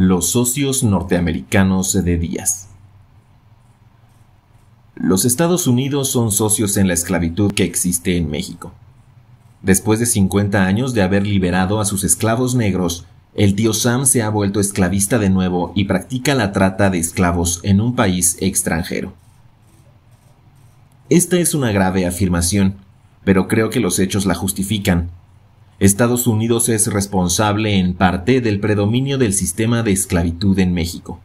Los socios norteamericanos de Díaz. Los Estados Unidos son socios en la esclavitud que existe en México. Después de 50 años de haber liberado a sus esclavos negros, el tío Sam se ha vuelto esclavista de nuevo y practica la trata de esclavos en un país extranjero. Esta es una grave afirmación, pero creo que los hechos la justifican. Estados Unidos es responsable en parte del predominio del sistema de esclavitud en México.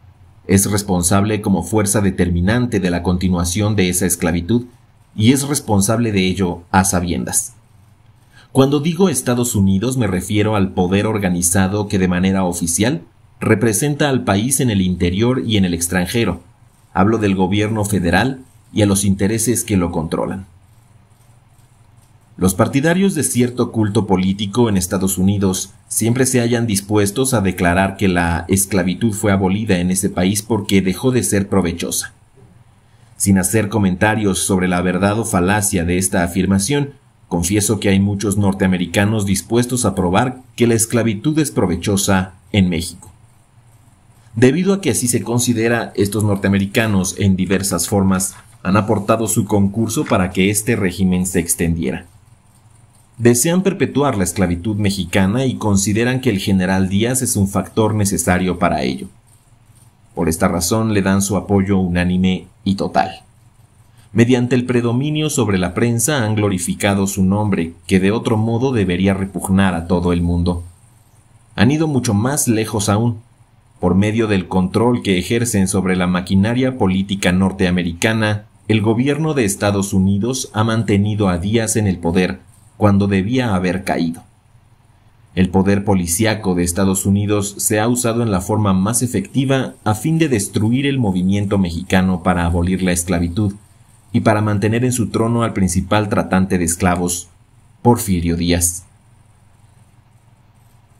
Es responsable como fuerza determinante de la continuación de esa esclavitud y es responsable de ello a sabiendas. Cuando digo Estados Unidos me refiero al poder organizado que de manera oficial representa al país en el interior y en el extranjero. Hablo del gobierno federal y a los intereses que lo controlan. Los partidarios de cierto culto político en Estados Unidos siempre se hallan dispuestos a declarar que la esclavitud fue abolida en ese país porque dejó de ser provechosa. Sin hacer comentarios sobre la verdad o falacia de esta afirmación, confieso que hay muchos norteamericanos dispuestos a probar que la esclavitud es provechosa en México. Debido a que así se considera, estos norteamericanos en diversas formas han aportado su concurso para que este régimen se extendiera. Desean perpetuar la esclavitud mexicana y consideran que el general Díaz es un factor necesario para ello. Por esta razón le dan su apoyo unánime y total. Mediante el predominio sobre la prensa han glorificado su nombre, que de otro modo debería repugnar a todo el mundo. Han ido mucho más lejos aún. Por medio del control que ejercen sobre la maquinaria política norteamericana, el gobierno de Estados Unidos ha mantenido a Díaz en el poder cuando debía haber caído. El poder policíaco de Estados Unidos se ha usado en la forma más efectiva a fin de destruir el movimiento mexicano para abolir la esclavitud y para mantener en su trono al principal tratante de esclavos, Porfirio Díaz.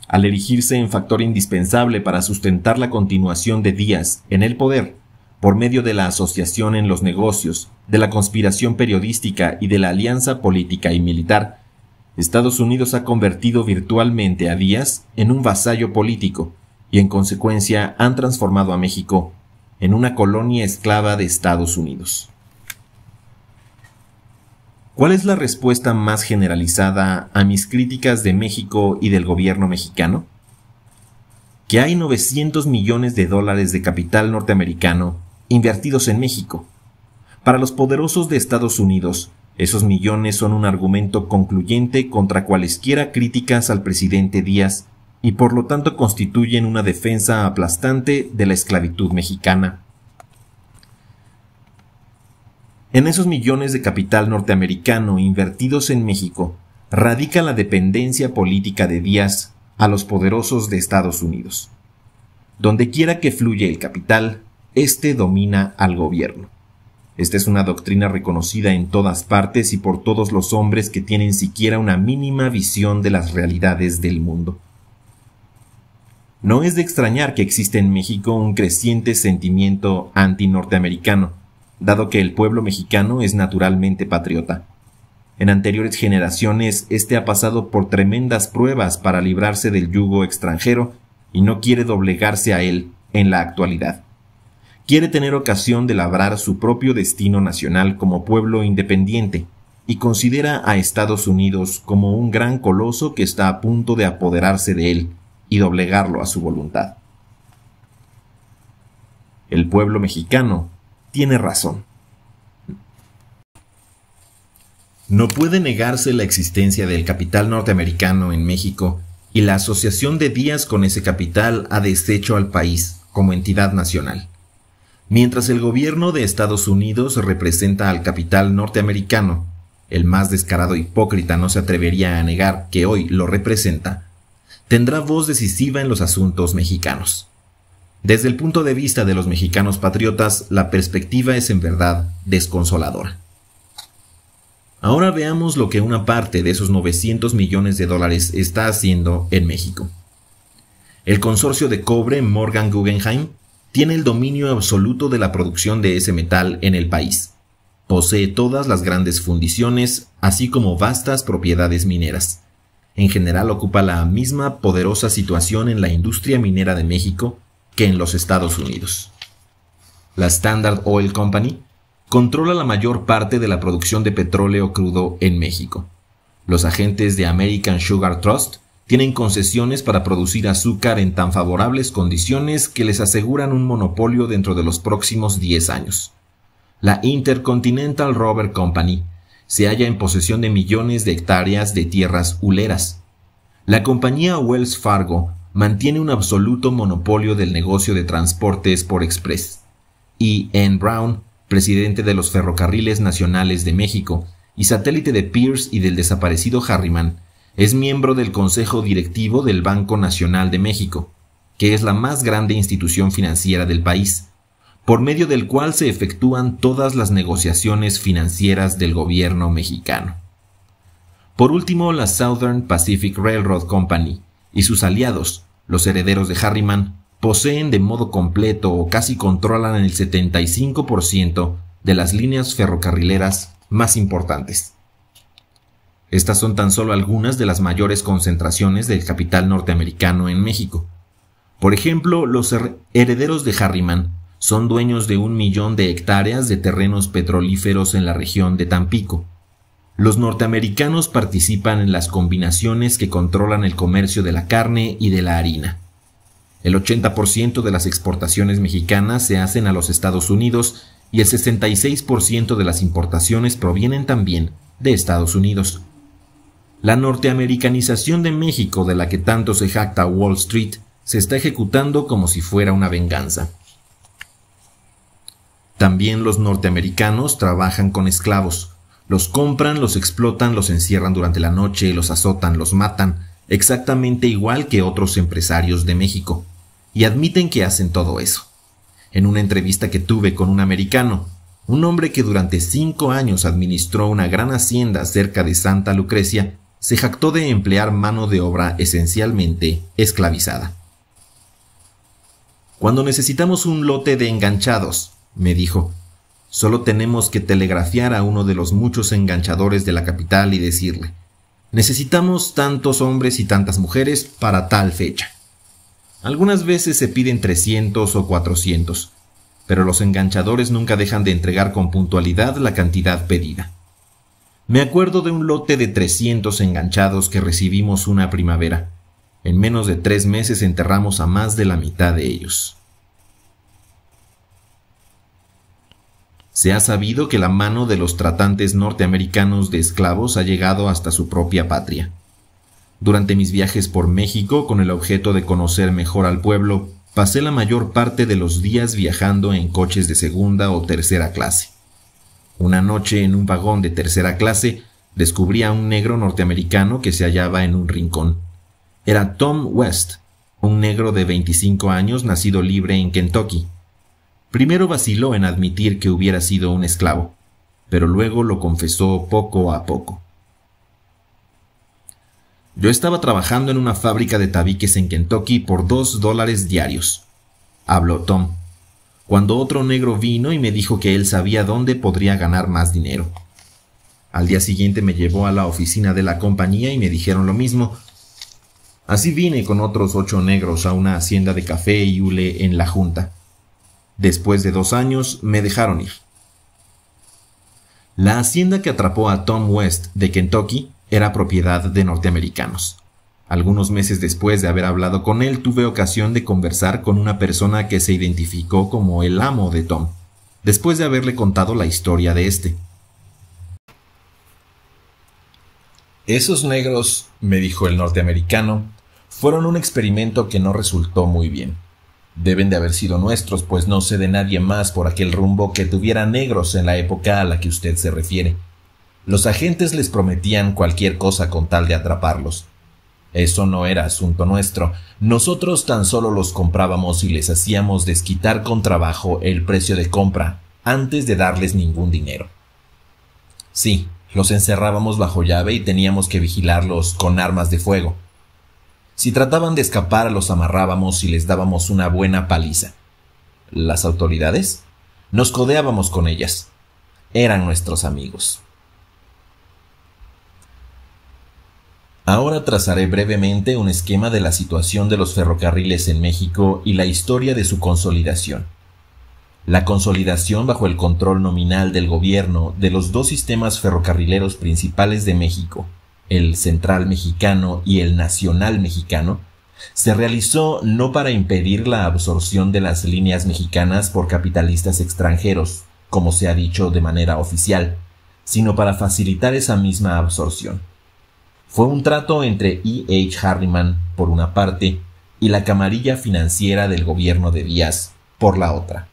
Al erigirse en factor indispensable para sustentar la continuación de Díaz en el poder, por medio de la asociación en los negocios, de la conspiración periodística y de la alianza política y militar, Estados Unidos ha convertido virtualmente a Díaz en un vasallo político y en consecuencia han transformado a México en una colonia esclava de Estados Unidos. ¿Cuál es la respuesta más generalizada a mis críticas de México y del gobierno mexicano? Que hay 900 millones de dólares de capital norteamericano invertidos en México. Para los poderosos de Estados Unidos, esos millones son un argumento concluyente contra cualesquiera críticas al presidente Díaz y por lo tanto constituyen una defensa aplastante de la esclavitud mexicana. En esos millones de capital norteamericano invertidos en México radica la dependencia política de Díaz a los poderosos de Estados Unidos. Donde quiera que fluye el capital, éste domina al gobierno. Esta es una doctrina reconocida en todas partes y por todos los hombres que tienen siquiera una mínima visión de las realidades del mundo. No es de extrañar que existe en México un creciente sentimiento anti-norteamericano, dado que el pueblo mexicano es naturalmente patriota. En anteriores generaciones, este ha pasado por tremendas pruebas para librarse del yugo extranjero y no quiere doblegarse a él en la actualidad. Quiere tener ocasión de labrar su propio destino nacional como pueblo independiente y considera a Estados Unidos como un gran coloso que está a punto de apoderarse de él y doblegarlo a su voluntad. El pueblo mexicano tiene razón. No puede negarse la existencia del capital norteamericano en México y la asociación de Díaz con ese capital ha deshecho al país como entidad nacional. Mientras el gobierno de Estados Unidos representa al capital norteamericano, el más descarado hipócrita no se atrevería a negar que hoy lo representa, tendrá voz decisiva en los asuntos mexicanos. Desde el punto de vista de los mexicanos patriotas, la perspectiva es en verdad desconsoladora. Ahora veamos lo que una parte de esos 900 millones de dólares está haciendo en México. El consorcio de cobre Morgan Guggenheim tiene el dominio absoluto de la producción de ese metal en el país. Posee todas las grandes fundiciones, así como vastas propiedades mineras. En general ocupa la misma poderosa situación en la industria minera de México que en los Estados Unidos. La Standard Oil Company controla la mayor parte de la producción de petróleo crudo en México. Los agentes de American Sugar Trust tienen concesiones para producir azúcar en tan favorables condiciones que les aseguran un monopolio dentro de los próximos 10 años. La Intercontinental Rubber Company se halla en posesión de millones de hectáreas de tierras huleras. La compañía Wells Fargo mantiene un absoluto monopolio del negocio de transportes por express. E. N. Brown, presidente de los Ferrocarriles Nacionales de México y satélite de Pierce y del desaparecido Harriman, es miembro del Consejo Directivo del Banco Nacional de México, que es la más grande institución financiera del país, por medio del cual se efectúan todas las negociaciones financieras del gobierno mexicano. Por último, la Southern Pacific Railroad Company y sus aliados, los herederos de Harriman, poseen de modo completo o casi controlan el 75% de las líneas ferrocarrileras más importantes. Estas son tan solo algunas de las mayores concentraciones del capital norteamericano en México. Por ejemplo, los herederos de Harriman son dueños de 1 millón de hectáreas de terrenos petrolíferos en la región de Tampico. Los norteamericanos participan en las combinaciones que controlan el comercio de la carne y de la harina. El 80% de las exportaciones mexicanas se hacen a los Estados Unidos y el 66% de las importaciones provienen también de Estados Unidos. La norteamericanización de México, de la que tanto se jacta Wall Street, se está ejecutando como si fuera una venganza. También los norteamericanos trabajan con esclavos. Los compran, los explotan, los encierran durante la noche, los azotan, los matan, exactamente igual que otros empresarios de México. Y admiten que hacen todo eso. En una entrevista que tuve con un americano, un hombre que durante 5 años administró una gran hacienda cerca de Santa Lucrecia, se jactó de emplear mano de obra esencialmente esclavizada. Cuando necesitamos un lote de enganchados, me dijo, solo tenemos que telegrafiar a uno de los muchos enganchadores de la capital y decirle, necesitamos tantos hombres y tantas mujeres para tal fecha. Algunas veces se piden 300 o 400, pero los enganchadores nunca dejan de entregar con puntualidad la cantidad pedida. Me acuerdo de un lote de 300 enganchados que recibimos una primavera. En menos de 3 meses enterramos a más de la mitad de ellos. Se ha sabido que la mano de los tratantes norteamericanos de esclavos ha llegado hasta su propia patria. Durante mis viajes por México, con el objeto de conocer mejor al pueblo, pasé la mayor parte de los días viajando en coches de segunda o tercera clase. Una noche, en un vagón de tercera clase, descubrí a un negro norteamericano que se hallaba en un rincón. Era Tom West, un negro de 25 años nacido libre en Kentucky. Primero vaciló en admitir que hubiera sido un esclavo, pero luego lo confesó poco a poco. Yo estaba trabajando en una fábrica de tabiques en Kentucky por $2 diarios, habló Tom, cuando otro negro vino y me dijo que él sabía dónde podría ganar más dinero. Al día siguiente me llevó a la oficina de la compañía y me dijeron lo mismo. Así vine con otros 8 negros a una hacienda de café y hule en La Junta. Después de 2 años me dejaron ir. La hacienda que atrapó a Tom West de Kentucky era propiedad de norteamericanos. Algunos meses después de haber hablado con él, tuve ocasión de conversar con una persona que se identificó como el amo de Tom, después de haberle contado la historia de este. Esos negros, me dijo el norteamericano, fueron un experimento que no resultó muy bien. Deben de haber sido nuestros, pues no sé de nadie más por aquel rumbo que tuviera negros en la época a la que usted se refiere. Los agentes les prometían cualquier cosa con tal de atraparlos. Eso no era asunto nuestro. Nosotros tan solo los comprábamos y les hacíamos desquitar con trabajo el precio de compra, antes de darles ningún dinero. Sí, los encerrábamos bajo llave y teníamos que vigilarlos con armas de fuego. Si trataban de escapar, los amarrábamos y les dábamos una buena paliza. ¿Las autoridades? Nos codeábamos con ellas. Eran nuestros amigos. Ahora trazaré brevemente un esquema de la situación de los ferrocarriles en México y la historia de su consolidación. La consolidación bajo el control nominal del gobierno de los dos sistemas ferrocarrileros principales de México, el Central Mexicano y el Nacional Mexicano, se realizó no para impedir la absorción de las líneas mexicanas por capitalistas extranjeros, como se ha dicho de manera oficial, sino para facilitar esa misma absorción. Fue un trato entre E. H. Harriman, por una parte, y la camarilla financiera del gobierno de Díaz, por la otra.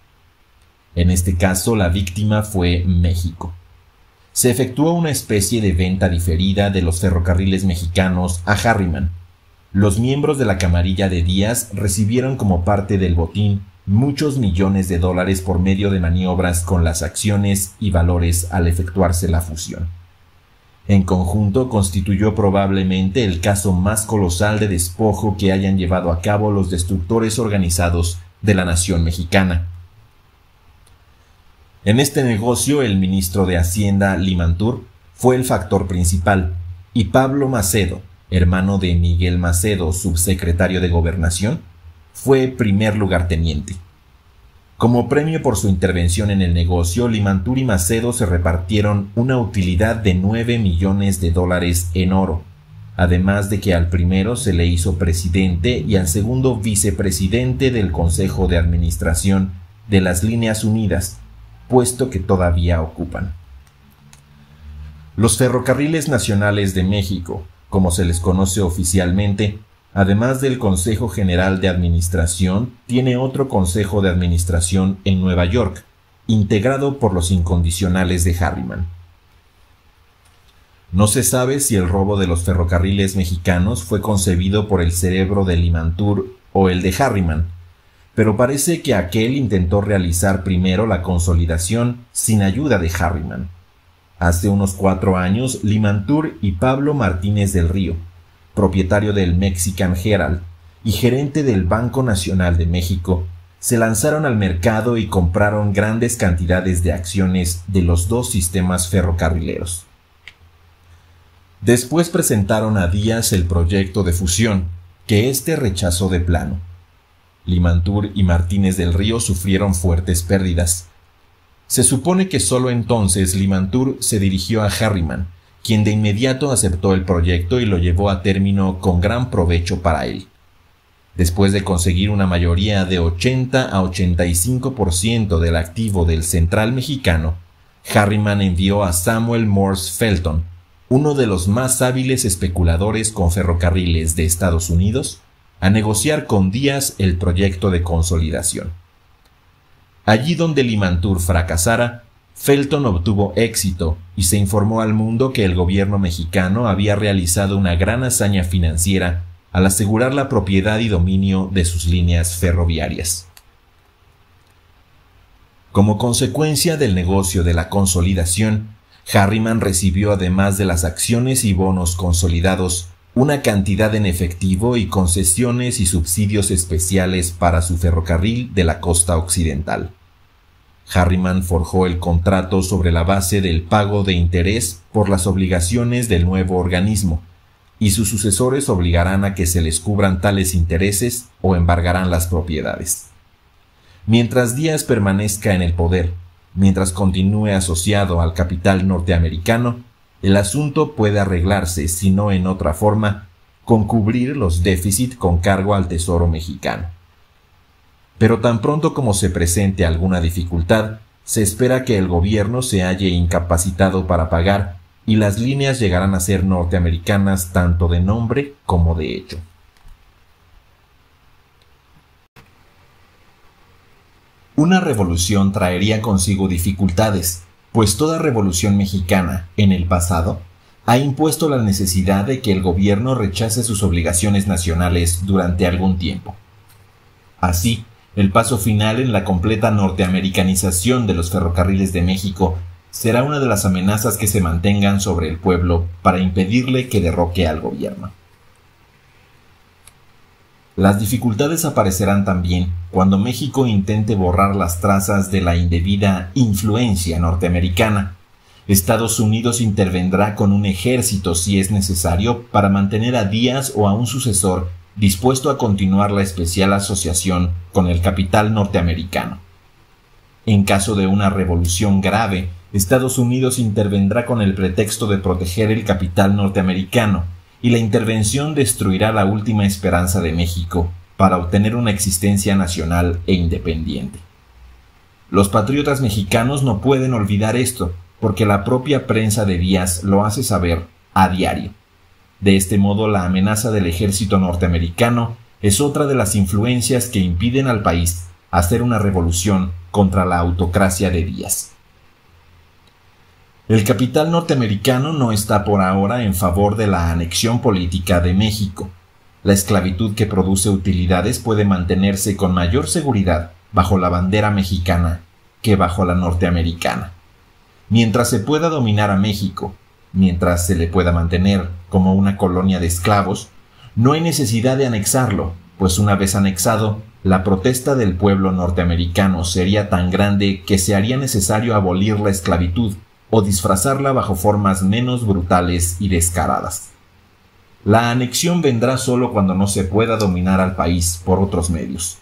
En este caso, la víctima fue México. Se efectuó una especie de venta diferida de los ferrocarriles mexicanos a Harriman. Los miembros de la camarilla de Díaz recibieron como parte del botín muchos millones de dólares por medio de maniobras con las acciones y valores al efectuarse la fusión. En conjunto constituyó probablemente el caso más colosal de despojo que hayan llevado a cabo los destructores organizados de la nación mexicana. En este negocio el ministro de Hacienda Limantur fue el factor principal, y Pablo Macedo, hermano de Miguel Macedo, subsecretario de Gobernación, fue primer lugarteniente. Como premio por su intervención en el negocio, Limantur y Macedo se repartieron una utilidad de 9 millones de dólares en oro, además de que al primero se le hizo presidente y al segundo vicepresidente del Consejo de Administración de las Líneas Unidas, puesto que todavía ocupan. Los ferrocarriles nacionales de México, como se les conoce oficialmente, además del Consejo General de Administración, tiene otro Consejo de Administración en Nueva York, integrado por los incondicionales de Harriman. No se sabe si el robo de los ferrocarriles mexicanos fue concebido por el cerebro de Limantur o el de Harriman, pero parece que aquel intentó realizar primero la consolidación sin ayuda de Harriman. Hace unos 4 años, Limantur y Pablo Martínez del Río, propietario del Mexican Herald y gerente del Banco Nacional de México, se lanzaron al mercado y compraron grandes cantidades de acciones de los dos sistemas ferrocarrileros. Después presentaron a Díaz el proyecto de fusión, que éste rechazó de plano. Limantur y Martínez del Río sufrieron fuertes pérdidas. Se supone que solo entonces Limantur se dirigió a Harriman, quien de inmediato aceptó el proyecto y lo llevó a término con gran provecho para él. Después de conseguir una mayoría de 80 a 85% del activo del Central Mexicano, Harriman envió a Samuel Morse Felton, uno de los más hábiles especuladores con ferrocarriles de Estados Unidos, a negociar con Díaz el proyecto de consolidación. Allí donde Limantur fracasara, Felton obtuvo éxito y se informó al mundo que el gobierno mexicano había realizado una gran hazaña financiera al asegurar la propiedad y dominio de sus líneas ferroviarias. Como consecuencia del negocio de la consolidación, Harriman recibió, además de las acciones y bonos consolidados, una cantidad en efectivo y concesiones y subsidios especiales para su ferrocarril de la costa occidental. Harriman forjó el contrato sobre la base del pago de interés por las obligaciones del nuevo organismo, y sus sucesores obligarán a que se les cubran tales intereses o embargarán las propiedades. Mientras Díaz permanezca en el poder, mientras continúe asociado al capital norteamericano, el asunto puede arreglarse, si no en otra forma, con cubrir los déficits con cargo al Tesoro mexicano. Pero tan pronto como se presente alguna dificultad, se espera que el gobierno se halle incapacitado para pagar y las líneas llegarán a ser norteamericanas tanto de nombre como de hecho. Una revolución traería consigo dificultades, pues toda revolución mexicana, en el pasado, ha impuesto la necesidad de que el gobierno rechace sus obligaciones nacionales durante algún tiempo. Así, el paso final en la completa norteamericanización de los ferrocarriles de México será una de las amenazas que se mantengan sobre el pueblo para impedirle que derroque al gobierno. Las dificultades aparecerán también cuando México intente borrar las trazas de la indebida influencia norteamericana Estados Unidos intervendrá con un ejército si es necesario para mantener a Díaz o a un sucesor dispuesto a continuar la especial asociación con el capital norteamericano. En caso de una revolución grave, Estados Unidos intervendrá con el pretexto de proteger el capital norteamericano, y la intervención destruirá la última esperanza de México para obtener una existencia nacional e independiente. Los patriotas mexicanos no pueden olvidar esto, porque la propia prensa de Díaz lo hace saber a diario. De este modo, la amenaza del ejército norteamericano es otra de las influencias que impiden al país hacer una revolución contra la autocracia de Díaz. El capital norteamericano no está por ahora en favor de la anexión política de México. La esclavitud que produce utilidades puede mantenerse con mayor seguridad bajo la bandera mexicana que bajo la norteamericana. Mientras se pueda dominar a México, mientras se le pueda mantener como una colonia de esclavos, no hay necesidad de anexarlo, pues una vez anexado, la protesta del pueblo norteamericano sería tan grande que se haría necesario abolir la esclavitud o disfrazarla bajo formas menos brutales y descaradas. La anexión vendrá solo cuando no se pueda dominar al país por otros medios.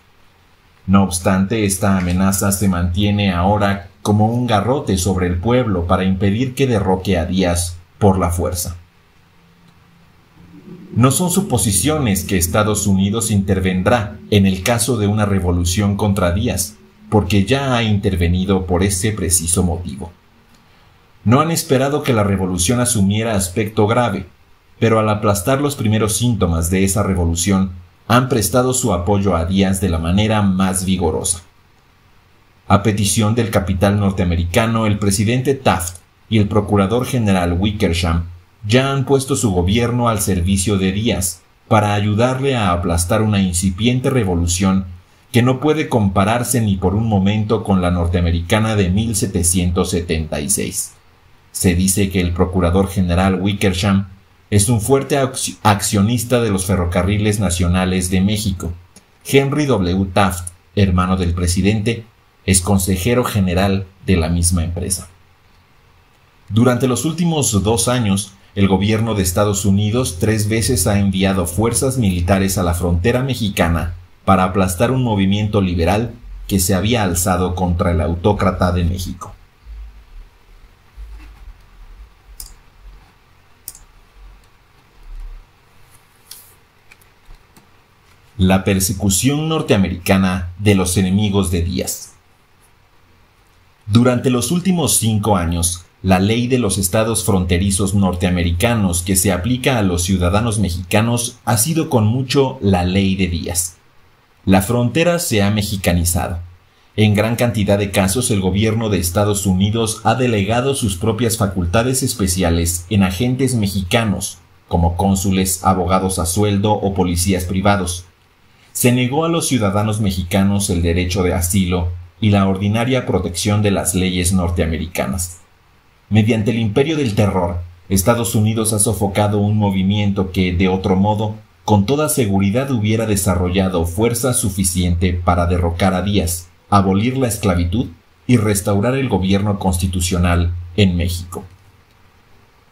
No obstante, esta amenaza se mantiene ahora como un garrote sobre el pueblo para impedir que derroque a Díaz por la fuerza. No son suposiciones que Estados Unidos intervendrá en el caso de una revolución contra Díaz, porque ya ha intervenido por ese preciso motivo. No han esperado que la revolución asumiera aspecto grave, pero al aplastar los primeros síntomas de esa revolución, han prestado su apoyo a Díaz de la manera más vigorosa. A petición del capital norteamericano, el presidente Taft y el procurador general Wickersham ya han puesto su gobierno al servicio de Díaz para ayudarle a aplastar una incipiente revolución que no puede compararse ni por un momento con la norteamericana de 1776. Se dice que el procurador general Wickersham es un fuerte accionista de los ferrocarriles nacionales de México. Henry W. Taft, hermano del presidente, es consejero general de la misma empresa. Durante los últimos 2 años, el gobierno de Estados Unidos 3 veces ha enviado fuerzas militares a la frontera mexicana para aplastar un movimiento liberal que se había alzado contra el autócrata de México. La persecución norteamericana de los enemigos de Díaz. Durante los últimos 5 años, la ley de los estados fronterizos norteamericanos que se aplica a los ciudadanos mexicanos ha sido con mucho la ley de Díaz. La frontera se ha mexicanizado. En gran cantidad de casos, el gobierno de Estados Unidos ha delegado sus propias facultades especiales en agentes mexicanos, como cónsules, abogados a sueldo o policías privados. Se negó a los ciudadanos mexicanos el derecho de asilo y la ordinaria protección de las leyes norteamericanas. Mediante el imperio del terror, Estados Unidos ha sofocado un movimiento que, de otro modo, con toda seguridad hubiera desarrollado fuerza suficiente para derrocar a Díaz, abolir la esclavitud y restaurar el gobierno constitucional en México.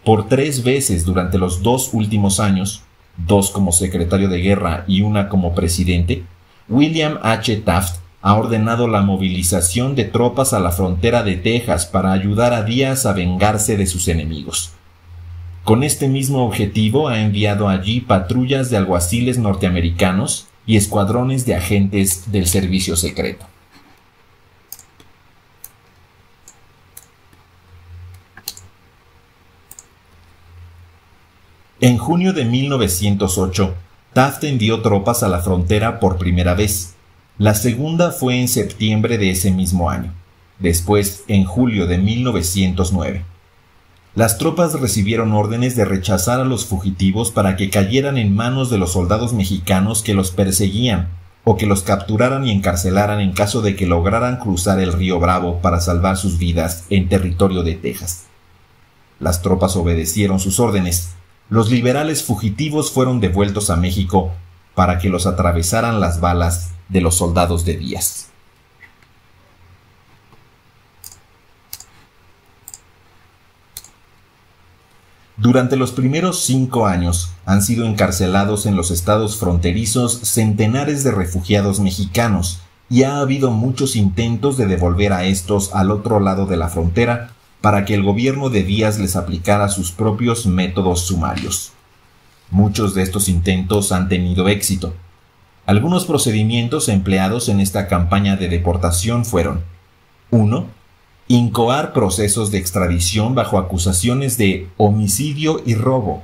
Por 3 veces durante los 2 últimos años, 2 como secretario de guerra y 1 como presidente, William H. Taft ha ordenado la movilización de tropas a la frontera de Texas para ayudar a Díaz a vengarse de sus enemigos. Con este mismo objetivo ha enviado allí patrullas de alguaciles norteamericanos y escuadrones de agentes del servicio secreto. En junio de 1908, Taft envió tropas a la frontera por primera vez. La segunda fue en septiembre de ese mismo año, después en julio de 1909. Las tropas recibieron órdenes de rechazar a los fugitivos para que cayeran en manos de los soldados mexicanos que los perseguían, o que los capturaran y encarcelaran en caso de que lograran cruzar el río Bravo para salvar sus vidas en territorio de Texas. Las tropas obedecieron sus órdenes. Los liberales fugitivos fueron devueltos a México para que los atravesaran las balas de los soldados de Díaz. Durante los primeros 5 años han sido encarcelados en los estados fronterizos centenares de refugiados mexicanos y ha habido muchos intentos de devolver a estos al otro lado de la frontera para que el gobierno de Díaz les aplicara sus propios métodos sumarios. Muchos de estos intentos han tenido éxito. Algunos procedimientos empleados en esta campaña de deportación fueron: 1. Incoar procesos de extradición bajo acusaciones de homicidio y robo.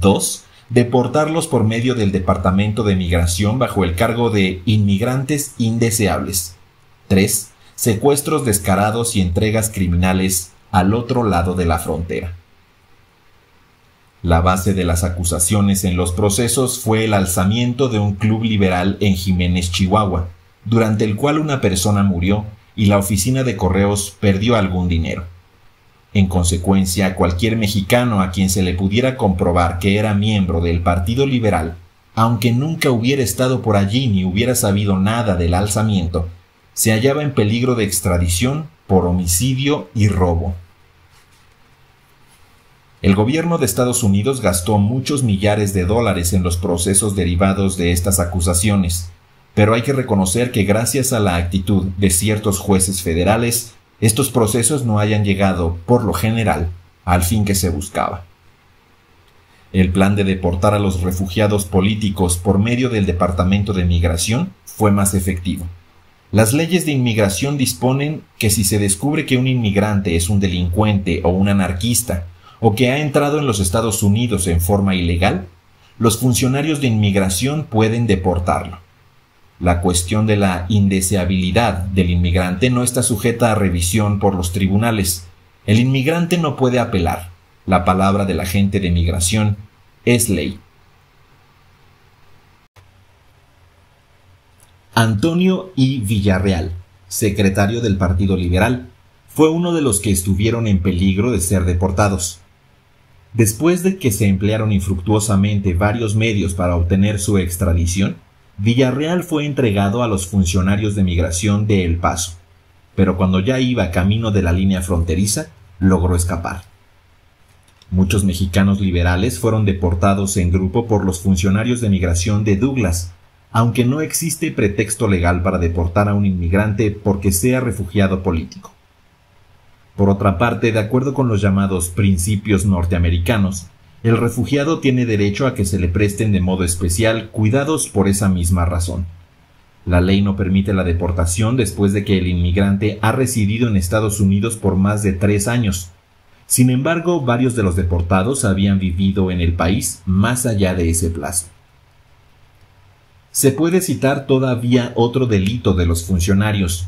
2. Deportarlos por medio del Departamento de Migración bajo el cargo de inmigrantes indeseables. 3. Secuestros descarados y entregas criminales al otro lado de la frontera. La base de las acusaciones en los procesos fue el alzamiento de un club liberal en Jiménez, Chihuahua, durante el cual una persona murió y la oficina de correos perdió algún dinero. En consecuencia, cualquier mexicano a quien se le pudiera comprobar que era miembro del Partido Liberal, aunque nunca hubiera estado por allí ni hubiera sabido nada del alzamiento, se hallaba en peligro de extradición por homicidio y robo. El gobierno de Estados Unidos gastó muchos millares de dólares en los procesos derivados de estas acusaciones, pero hay que reconocer que gracias a la actitud de ciertos jueces federales, estos procesos no hayan llegado, por lo general, al fin que se buscaba. El plan de deportar a los refugiados políticos por medio del Departamento de Migración fue más efectivo. Las leyes de inmigración disponen que si se descubre que un inmigrante es un delincuente o un anarquista, o que ha entrado en los Estados Unidos en forma ilegal, los funcionarios de inmigración pueden deportarlo. La cuestión de la indeseabilidad del inmigrante no está sujeta a revisión por los tribunales. El inmigrante no puede apelar. La palabra del agente de migración es ley. Antonio I. Villarreal, secretario del Partido Liberal, fue uno de los que estuvieron en peligro de ser deportados. Después de que se emplearon infructuosamente varios medios para obtener su extradición, Villarreal fue entregado a los funcionarios de migración de El Paso, pero cuando ya iba camino de la línea fronteriza, logró escapar. Muchos mexicanos liberales fueron deportados en grupo por los funcionarios de migración de Douglas, aunque no existe pretexto legal para deportar a un inmigrante porque sea refugiado político. Por otra parte, de acuerdo con los llamados principios norteamericanos, el refugiado tiene derecho a que se le presten de modo especial cuidados por esa misma razón. La ley no permite la deportación después de que el inmigrante ha residido en Estados Unidos por más de 3 años. Sin embargo, varios de los deportados habían vivido en el país más allá de ese plazo. Se puede citar todavía otro delito de los funcionarios.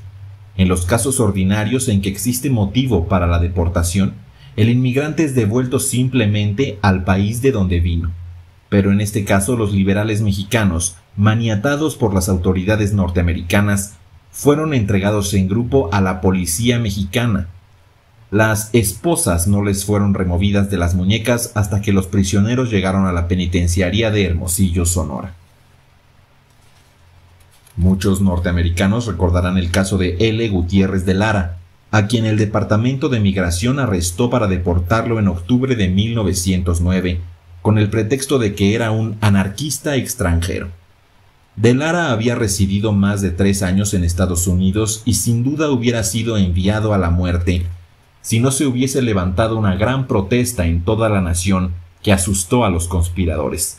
En los casos ordinarios en que existe motivo para la deportación, el inmigrante es devuelto simplemente al país de donde vino. Pero en este caso los liberales mexicanos, maniatados por las autoridades norteamericanas, fueron entregados en grupo a la policía mexicana. Las esposas no les fueron removidas de las muñecas hasta que los prisioneros llegaron a la penitenciaría de Hermosillo, Sonora. Muchos norteamericanos recordarán el caso de L. Gutiérrez de Lara, a quien el Departamento de Migración arrestó para deportarlo en octubre de 1909, con el pretexto de que era un anarquista extranjero. De Lara había residido más de 3 años en Estados Unidos y sin duda hubiera sido enviado a la muerte si no se hubiese levantado una gran protesta en toda la nación que asustó a los conspiradores.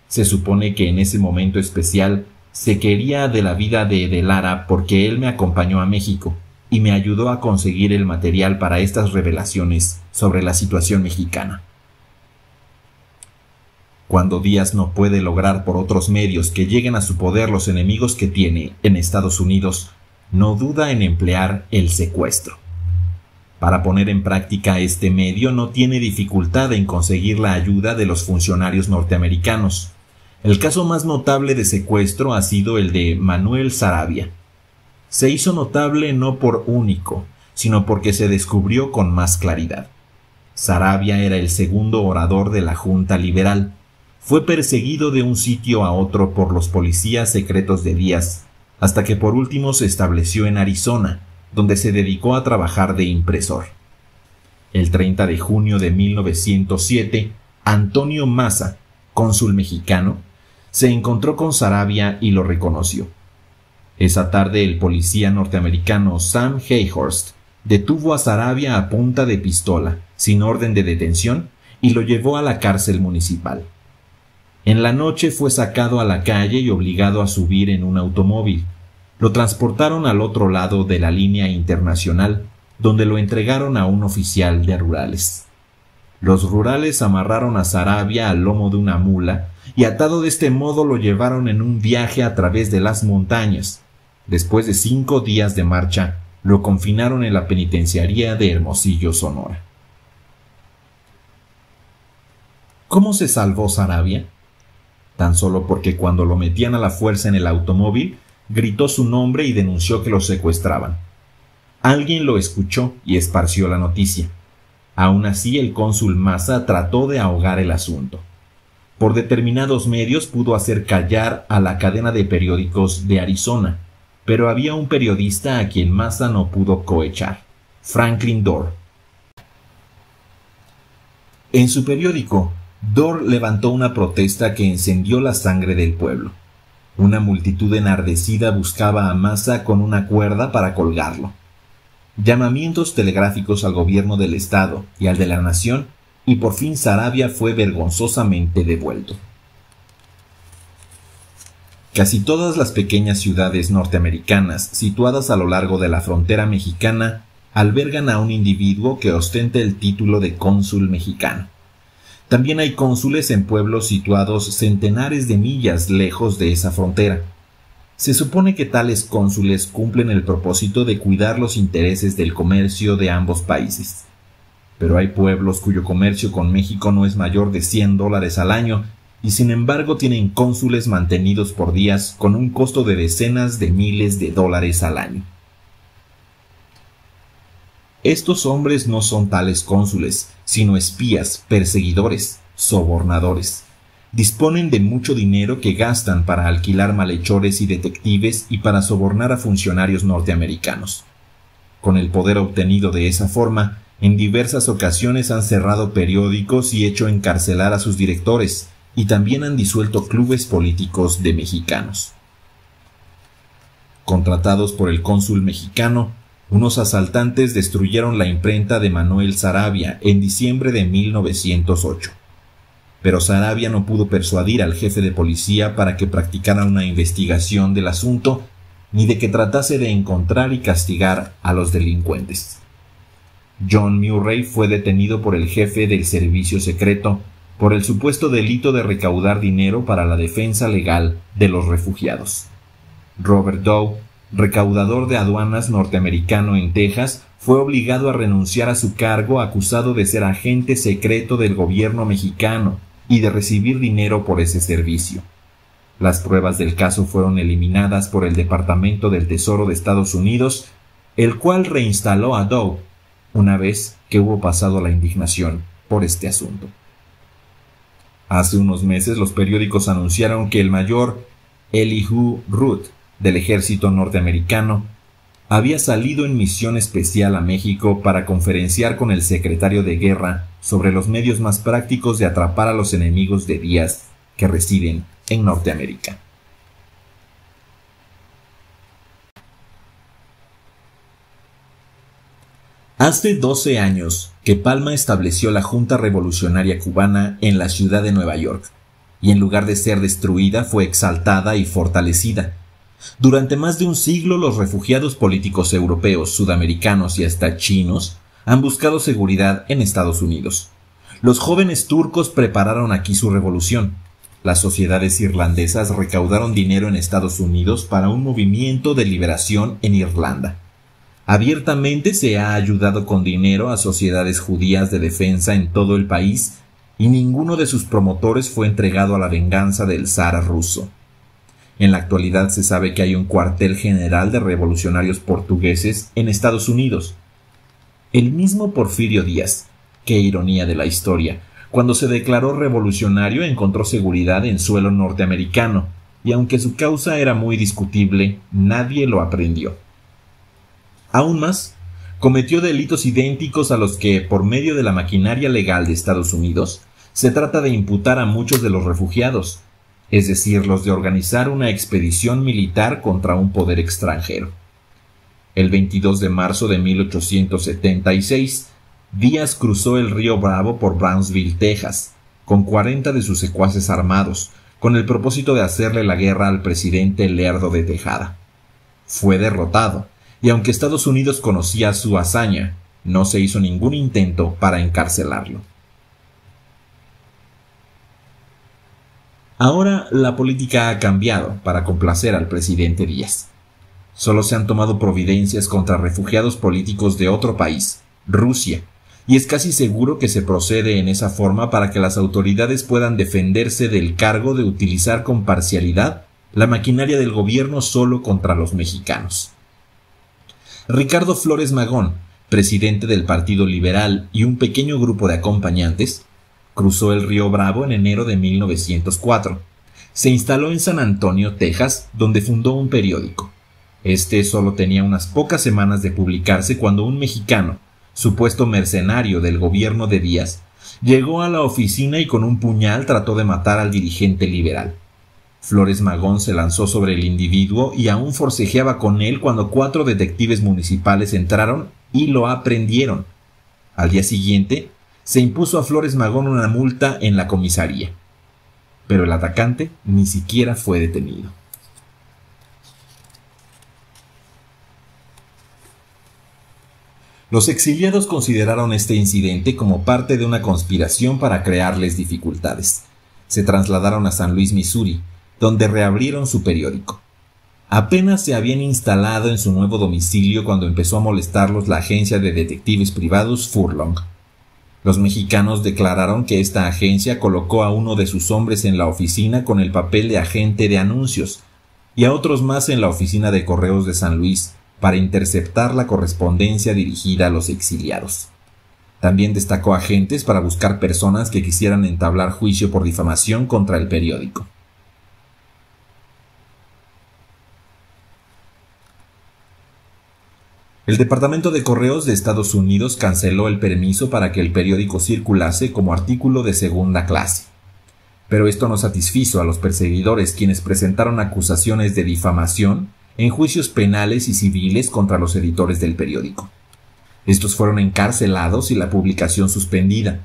Se supone que en ese momento especial se quería de la vida de Lara porque él me acompañó a México y me ayudó a conseguir el material para estas revelaciones sobre la situación mexicana. Cuando Díaz no puede lograr por otros medios que lleguen a su poder los enemigos que tiene en Estados Unidos, no duda en emplear el secuestro. Para poner en práctica este medio no tiene dificultad en conseguir la ayuda de los funcionarios norteamericanos. El caso más notable de secuestro ha sido el de Manuel Saravia. Se hizo notable no por único, sino porque se descubrió con más claridad. Saravia era el segundo orador de la Junta Liberal. Fue perseguido de un sitio a otro por los policías secretos de Díaz, hasta que por último se estableció en Arizona, donde se dedicó a trabajar de impresor. El 30 de junio de 1907, Antonio Maza, cónsul mexicano, se encontró con Saravia y lo reconoció. Esa tarde el policía norteamericano Sam Hayhurst detuvo a Saravia a punta de pistola, sin orden de detención, y lo llevó a la cárcel municipal. En la noche fue sacado a la calle y obligado a subir en un automóvil. Lo transportaron al otro lado de la línea internacional, donde lo entregaron a un oficial de rurales. Los rurales amarraron a Saravia al lomo de una mula y atado de este modo lo llevaron en un viaje a través de las montañas. Después de 5 días de marcha, lo confinaron en la penitenciaría de Hermosillo, Sonora. ¿Cómo se salvó Saravia? Tan solo porque cuando lo metían a la fuerza en el automóvil, gritó su nombre y denunció que lo secuestraban. Alguien lo escuchó y esparció la noticia. Aún así, el cónsul Maza trató de ahogar el asunto. Por determinados medios pudo hacer callar a la cadena de periódicos de Arizona, pero había un periodista a quien Maza no pudo cohechar, Franklin Dorr. En su periódico, Dorr levantó una protesta que encendió la sangre del pueblo. Una multitud enardecida buscaba a Maza con una cuerda para colgarlo. Llamamientos telegráficos al gobierno del estado y al de la nación, y por fin Saravia fue vergonzosamente devuelto. Casi todas las pequeñas ciudades norteamericanas situadas a lo largo de la frontera mexicana albergan a un individuo que ostenta el título de cónsul mexicano. También hay cónsules en pueblos situados centenares de millas lejos de esa frontera. Se supone que tales cónsules cumplen el propósito de cuidar los intereses del comercio de ambos países. Pero hay pueblos cuyo comercio con México no es mayor de $100 al año y sin embargo tienen cónsules mantenidos por días con un costo de decenas de miles de dólares al año. Estos hombres no son tales cónsules, sino espías, perseguidores, sobornadores. Disponen de mucho dinero que gastan para alquilar malhechores y detectives y para sobornar a funcionarios norteamericanos. Con el poder obtenido de esa forma, en diversas ocasiones han cerrado periódicos y hecho encarcelar a sus directores, y también han disuelto clubes políticos de mexicanos. Contratados por el cónsul mexicano, unos asaltantes destruyeron la imprenta de Manuel Saravia en diciembre de 1908. Pero Saravia no pudo persuadir al jefe de policía para que practicara una investigación del asunto, ni de que tratase de encontrar y castigar a los delincuentes. John Murray fue detenido por el jefe del servicio secreto por el supuesto delito de recaudar dinero para la defensa legal de los refugiados. Robert Doe, recaudador de aduanas norteamericano en Texas, fue obligado a renunciar a su cargo acusado de ser agente secreto del gobierno mexicano y de recibir dinero por ese servicio. Las pruebas del caso fueron eliminadas por el Departamento del Tesoro de Estados Unidos, el cual reinstaló a Doe una vez que hubo pasado la indignación por este asunto. Hace unos meses los periódicos anunciaron que el mayor Elihu Root del ejército norteamericano había salido en misión especial a México para conferenciar con el secretario de Guerra sobre los medios más prácticos de atrapar a los enemigos de Díaz que residen en Norteamérica. Hace 12 años que Palma estableció la Junta Revolucionaria Cubana en la ciudad de Nueva York, y en lugar de ser destruida fue exaltada y fortalecida. Durante más de un siglo los refugiados políticos europeos, sudamericanos y hasta chinos han buscado seguridad en Estados Unidos. Los jóvenes turcos prepararon aquí su revolución. Las sociedades irlandesas recaudaron dinero en Estados Unidos para un movimiento de liberación en Irlanda. Abiertamente se ha ayudado con dinero a sociedades judías de defensa en todo el país y ninguno de sus promotores fue entregado a la venganza del zar ruso. En la actualidad se sabe que hay un cuartel general de revolucionarios portugueses en Estados Unidos. El mismo Porfirio Díaz, qué ironía de la historia, cuando se declaró revolucionario encontró seguridad en suelo norteamericano, y aunque su causa era muy discutible, nadie lo aprendió. Aún más, cometió delitos idénticos a los que, por medio de la maquinaria legal de Estados Unidos, se trata de imputar a muchos de los refugiados, es decir, los de organizar una expedición militar contra un poder extranjero. El 22 de marzo de 1876, Díaz cruzó el río Bravo por Brownsville, Texas, con 40 de sus secuaces armados, con el propósito de hacerle la guerra al presidente Lerdo de Tejada. Fue derrotado, y aunque Estados Unidos conocía su hazaña, no se hizo ningún intento para encarcelarlo. Ahora la política ha cambiado para complacer al presidente Díaz. Solo se han tomado providencias contra refugiados políticos de otro país, Rusia, y es casi seguro que se procede en esa forma para que las autoridades puedan defenderse del cargo de utilizar con parcialidad la maquinaria del gobierno solo contra los mexicanos. Ricardo Flores Magón, presidente del Partido Liberal y un pequeño grupo de acompañantes, cruzó el río Bravo en enero de 1904. Se instaló en San Antonio, Texas, donde fundó un periódico. Este solo tenía unas pocas semanas de publicarse cuando un mexicano, supuesto mercenario del gobierno de Díaz, llegó a la oficina y con un puñal trató de matar al dirigente liberal. Flores Magón se lanzó sobre el individuo y aún forcejeaba con él cuando 4 detectives municipales entraron y lo aprendieron. Al día siguiente, se impuso a Flores Magón una multa en la comisaría, pero el atacante ni siquiera fue detenido. Los exiliados consideraron este incidente como parte de una conspiración para crearles dificultades. Se trasladaron a San Luis, Missouri, donde reabrieron su periódico. Apenas se habían instalado en su nuevo domicilio cuando empezó a molestarlos la agencia de detectives privados Furlong. Los mexicanos declararon que esta agencia colocó a uno de sus hombres en la oficina con el papel de agente de anuncios y a otros más en la oficina de correos de San Luis para interceptar la correspondencia dirigida a los exiliados. También destacó agentes para buscar personas que quisieran entablar juicio por difamación contra el periódico. El Departamento de Correos de Estados Unidos canceló el permiso para que el periódico circulase como artículo de segunda clase. Pero esto no satisfizo a los perseguidores, quienes presentaron acusaciones de difamación en juicios penales y civiles contra los editores del periódico. Estos fueron encarcelados y la publicación suspendida.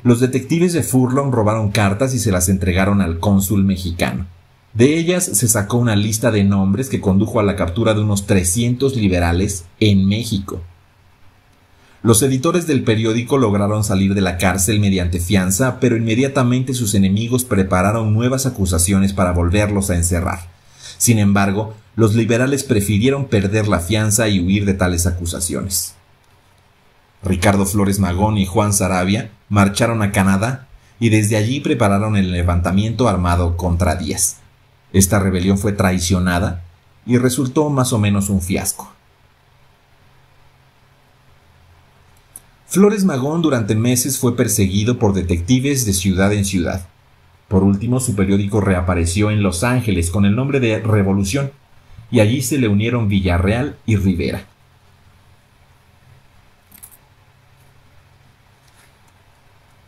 Los detectives de Furlong robaron cartas y se las entregaron al cónsul mexicano. De ellas se sacó una lista de nombres que condujo a la captura de unos 300 liberales en México. Los editores del periódico lograron salir de la cárcel mediante fianza, pero inmediatamente sus enemigos prepararon nuevas acusaciones para volverlos a encerrar. Sin embargo, los liberales prefirieron perder la fianza y huir de tales acusaciones. Ricardo Flores Magón y Juan Saravia marcharon a Canadá y desde allí prepararon el levantamiento armado contra Díaz. Esta rebelión fue traicionada y resultó más o menos un fiasco. Flores Magón durante meses fue perseguido por detectives de ciudad en ciudad. Por último, su periódico reapareció en Los Ángeles con el nombre de Revolución, y allí se le unieron Villarreal y Rivera.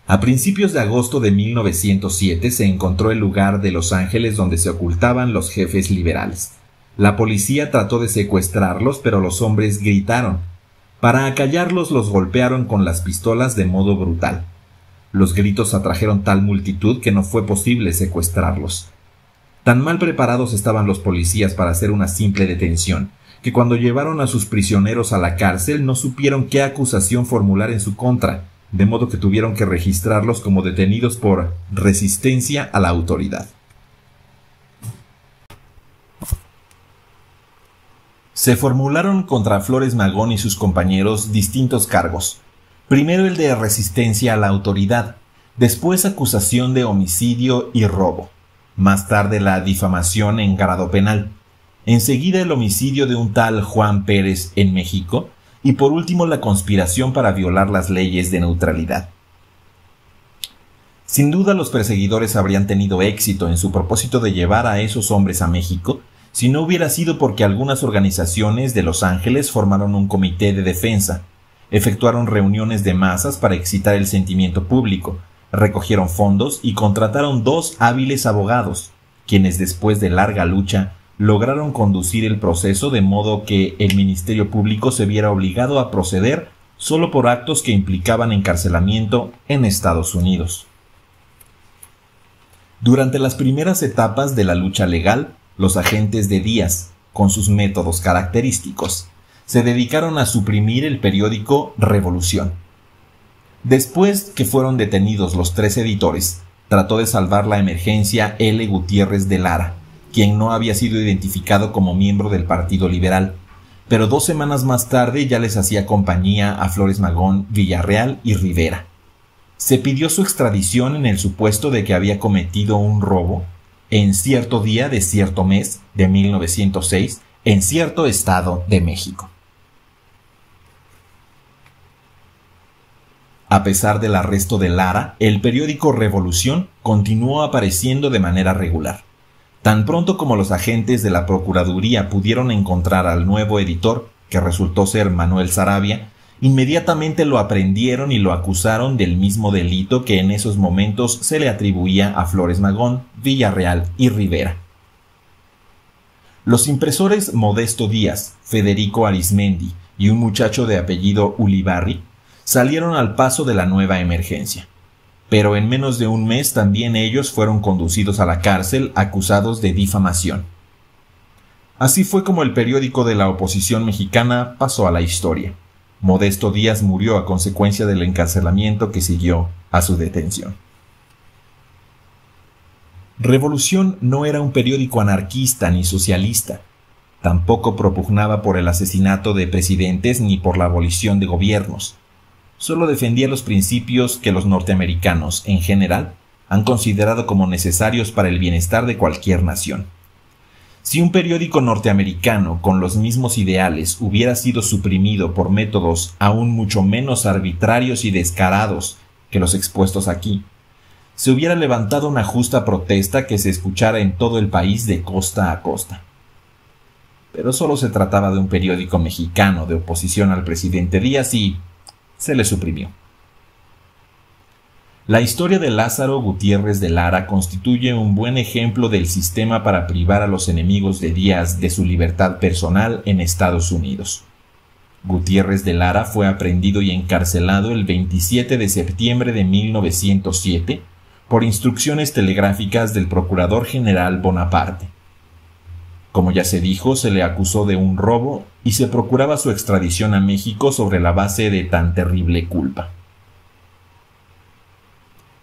A principios de agosto de 1907 se encontró el lugar de Los Ángeles donde se ocultaban los jefes liberales. La policía trató de secuestrarlos, pero los hombres gritaron. Para acallarlos los golpearon con las pistolas de modo brutal. Los gritos atrajeron tal multitud que no fue posible secuestrarlos. Tan mal preparados estaban los policías para hacer una simple detención, que cuando llevaron a sus prisioneros a la cárcel no supieron qué acusación formular en su contra, de modo que tuvieron que registrarlos como detenidos por resistencia a la autoridad. Se formularon contra Flores Magón y sus compañeros distintos cargos. Primero el de resistencia a la autoridad, después acusación de homicidio y robo, más tarde la difamación en grado penal, enseguida el homicidio de un tal Juan Pérez en México, y por último la conspiración para violar las leyes de neutralidad. Sin duda los perseguidores habrían tenido éxito en su propósito de llevar a esos hombres a México si no hubiera sido porque algunas organizaciones de Los Ángeles formaron un comité de defensa, efectuaron reuniones de masas para excitar el sentimiento público, recogieron fondos y contrataron 2 hábiles abogados, quienes después de larga lucha lograron conducir el proceso de modo que el Ministerio Público se viera obligado a proceder solo por actos que implicaban encarcelamiento en Estados Unidos. Durante las primeras etapas de la lucha legal, los agentes de Díaz, con sus métodos característicos, se dedicaron a suprimir el periódico Revolución. Después que fueron detenidos los 3 editores, trató de salvar la emergencia L. Gutiérrez de Lara, quien no había sido identificado como miembro del Partido Liberal, pero 2 semanas más tarde ya les hacía compañía a Flores Magón, Villarreal y Rivera. Se pidió su extradición en el supuesto de que había cometido un robo en cierto día de cierto mes de 1906 en cierto estado de México. A pesar del arresto de Lara, el periódico Revolución continuó apareciendo de manera regular. Tan pronto como los agentes de la Procuraduría pudieron encontrar al nuevo editor, que resultó ser Manuel Saravia, inmediatamente lo aprehendieron y lo acusaron del mismo delito que en esos momentos se le atribuía a Flores Magón, Villarreal y Rivera. Los impresores Modesto Díaz, Federico Arismendi y un muchacho de apellido Ulibarri salieron al paso de la nueva emergencia, pero en menos de un mes también ellos fueron conducidos a la cárcel acusados de difamación. Así fue como el periódico de la oposición mexicana pasó a la historia. Modesto Díaz murió a consecuencia del encarcelamiento que siguió a su detención. Revolución no era un periódico anarquista ni socialista. Tampoco propugnaba por el asesinato de presidentes ni por la abolición de gobiernos. Solo defendía los principios que los norteamericanos, en general, han considerado como necesarios para el bienestar de cualquier nación. Si un periódico norteamericano con los mismos ideales hubiera sido suprimido por métodos aún mucho menos arbitrarios y descarados que los expuestos aquí, se hubiera levantado una justa protesta que se escuchara en todo el país de costa a costa. Pero solo se trataba de un periódico mexicano de oposición al presidente Díaz y se le suprimió. La historia de Lázaro Gutiérrez de Lara constituye un buen ejemplo del sistema para privar a los enemigos de Díaz de su libertad personal en Estados Unidos. Gutiérrez de Lara fue aprehendido y encarcelado el 27 de septiembre de 1907 por instrucciones telegráficas del Procurador General Bonaparte. Como ya se dijo, se le acusó de un robo y se procuraba su extradición a México sobre la base de tan terrible culpa.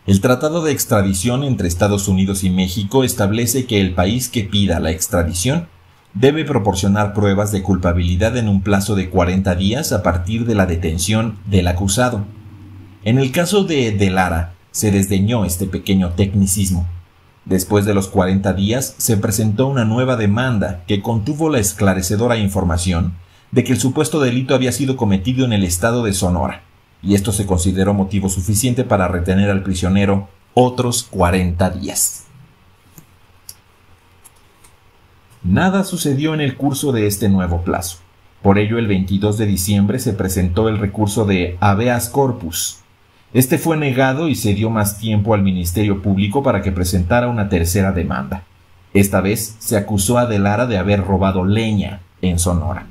El Tratado de Extradición entre Estados Unidos y México establece que el país que pida la extradición debe proporcionar pruebas de culpabilidad en un plazo de 40 días a partir de la detención del acusado. En el caso de Lara, se desdeñó este pequeño tecnicismo. Después de los 40 días, se presentó una nueva demanda que contuvo la esclarecedora información de que el supuesto delito había sido cometido en el estado de Sonora, y esto se consideró motivo suficiente para retener al prisionero otros 40 días. Nada sucedió en el curso de este nuevo plazo. Por ello, el 22 de diciembre se presentó el recurso de habeas corpus. Este fue negado y se dio más tiempo al Ministerio Público para que presentara una tercera demanda. Esta vez se acusó a de Lara de haber robado leña en Sonora.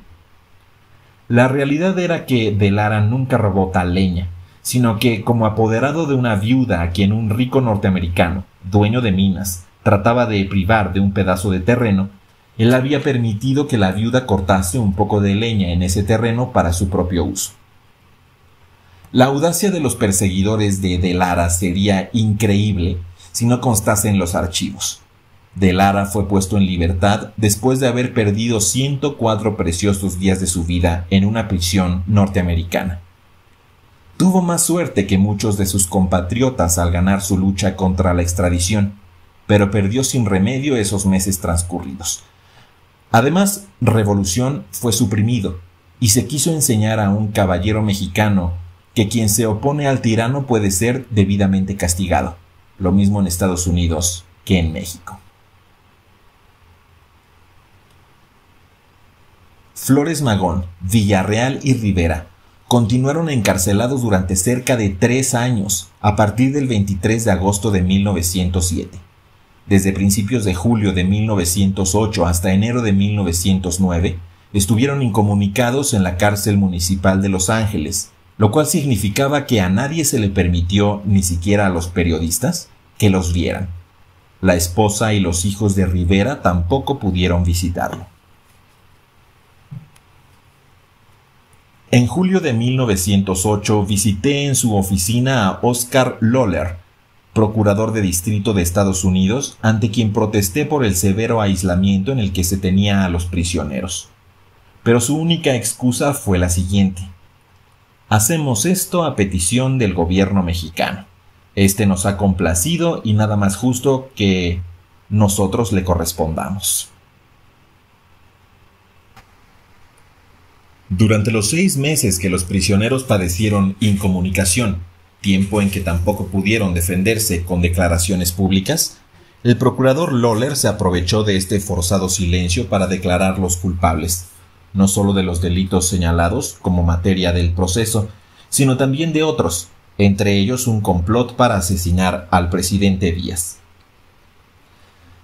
La realidad era que de Lara nunca robó tal leña, sino que, como apoderado de una viuda a quien un rico norteamericano, dueño de minas, trataba de privar de un pedazo de terreno, él había permitido que la viuda cortase un poco de leña en ese terreno para su propio uso. La audacia de los perseguidores de Lara sería increíble si no constase en los archivos. De Lara fue puesto en libertad después de haber perdido 104 preciosos días de su vida en una prisión norteamericana. Tuvo más suerte que muchos de sus compatriotas al ganar su lucha contra la extradición, pero perdió sin remedio esos meses transcurridos. Además, Revolución fue suprimido y se quiso enseñar a un caballero mexicano que quien se opone al tirano puede ser debidamente castigado, lo mismo en Estados Unidos que en México. Flores Magón, Villarreal y Rivera continuaron encarcelados durante cerca de 3 años, a partir del 23 de agosto de 1907. Desde principios de julio de 1908 hasta enero de 1909, estuvieron incomunicados en la cárcel municipal de Los Ángeles, lo cual significaba que a nadie se le permitió, ni siquiera a los periodistas, que los vieran. La esposa y los hijos de Rivera tampoco pudieron visitarlo. En julio de 1908 visité en su oficina a Oscar Loller, procurador de distrito de Estados Unidos, ante quien protesté por el severo aislamiento en el que se tenía a los prisioneros. Pero su única excusa fue la siguiente: hacemos esto a petición del gobierno mexicano. Este nos ha complacido y nada más justo que nosotros le correspondamos. Durante los 6 meses que los prisioneros padecieron incomunicación, tiempo en que tampoco pudieron defenderse con declaraciones públicas, el procurador Loller se aprovechó de este forzado silencio para declararlos culpables, no solo de los delitos señalados como materia del proceso, sino también de otros, entre ellos un complot para asesinar al presidente Díaz.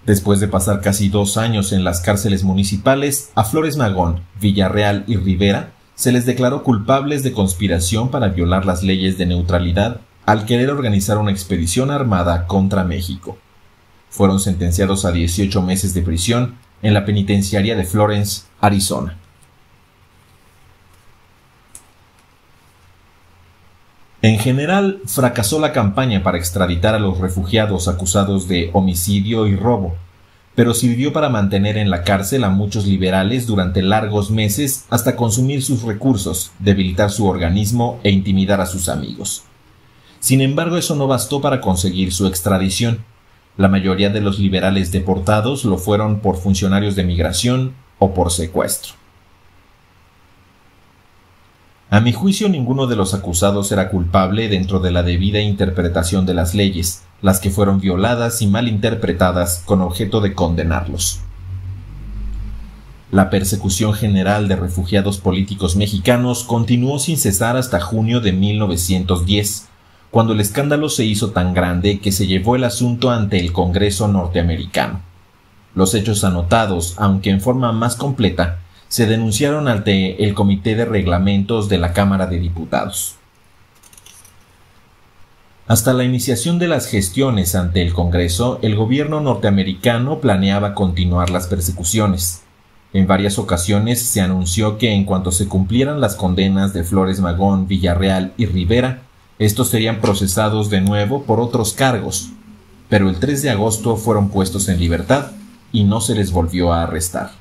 Después de pasar casi 2 años en las cárceles municipales, a Flores Magón, Villarreal y Rivera se les declaró culpables de conspiración para violar las leyes de neutralidad al querer organizar una expedición armada contra México. Fueron sentenciados a 18 meses de prisión en la penitenciaria de Florence, Arizona. En general, fracasó la campaña para extraditar a los refugiados acusados de homicidio y robo, pero sirvió para mantener en la cárcel a muchos liberales durante largos meses hasta consumir sus recursos, debilitar su organismo e intimidar a sus amigos. Sin embargo, eso no bastó para conseguir su extradición. La mayoría de los liberales deportados lo fueron por funcionarios de migración o por secuestro. A mi juicio, ninguno de los acusados era culpable dentro de la debida interpretación de las leyes, las que fueron violadas y malinterpretadas con objeto de condenarlos. La persecución general de refugiados políticos mexicanos continuó sin cesar hasta junio de 1910, cuando el escándalo se hizo tan grande que se llevó el asunto ante el Congreso norteamericano. Los hechos anotados, aunque en forma más completa, se denunciaron ante el Comité de Reglamentos de la Cámara de Diputados. Hasta la iniciación de las gestiones ante el Congreso, el gobierno norteamericano planeaba continuar las persecuciones. En varias ocasiones se anunció que en cuanto se cumplieran las condenas de Flores Magón, Villarreal y Rivera, estos serían procesados de nuevo por otros cargos, pero el 3 de agosto fueron puestos en libertad y no se les volvió a arrestar.